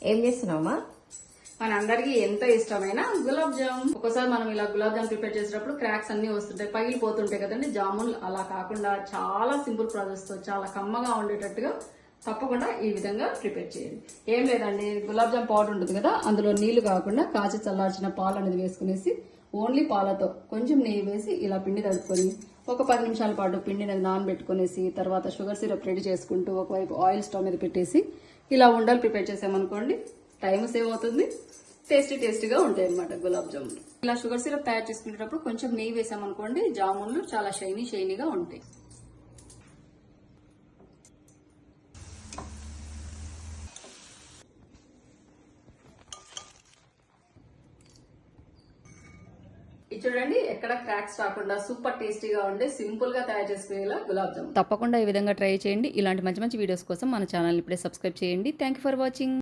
ఏం చేస్తున్నావమ్మా? మనందరికీ ఎంతో ఇష్టమైన గులాబ్ జామ్. ఒకసారి మనం ఇలా గులాబ్ జామ్ ప్రిపేర్ చేసేటప్పుడు క్రాక్స్ అన్ని వస్తుంటాయి, పగిలిపోతుంటాయి కదండి. జామున్ అలా కాకుండా చాలా సింపుల్ ప్రాసెస్ తో చాలా కమ్మగా ఉండేటట్టుగా తప్పకుండా ఈ విధంగా ప్రిపేర్ చేయండి. ఏం లేదండి, గులాబ్ జామ్ పౌడర్ ఉంటుంది కదా, అందులో నీళ్లు కాకుండా కాచి చల్లార్చిన పాలు అనేది వేసుకునేసి ఓన్లీ పాలతో కొంచెం నెయ్యి వేసి ఇలా పిండి తడుపుకొని ఒక 10 నిమిషాల పాటు పిండిని నానబెట్టుకునేసి తర్వాత షుగర్ సిరప్ రెడీ చేసుకుంటూ ఒకవైపు ఆయిల్ స్టవ్ మీద పెట్టేసి ఇలా ఉండలు ప్రిపేర్ చేసామనుకోండి, టైం సేవ్ అవుతుంది, టేస్టీగా ఉంటాయి అన్నమాట గులాబ్ జాములు. ఇలా షుగర్ సిరప్ తయారు చేసుకునేటప్పుడు కొంచెం నెయ్యి వేసామనుకోండి, జామున్లు చాలా షైనీగా ఉంటాయి. ఇది చూడండి, ఎక్కడ క్రాక్స్ రాకుండా సూపర్ టేస్టీగా ఉండే సింపుల్ గా తయారు చేసుకునేలా గులాబ్ జామ్. తప్పకుండా ఈ విధంగా ట్రై చేయండి. ఇలాంటి మంచి వీడియోస్ కోసం మన ఛానల్ ఇప్పుడే సబ్స్క్రైబ్ చేయండి. Thank you for watching.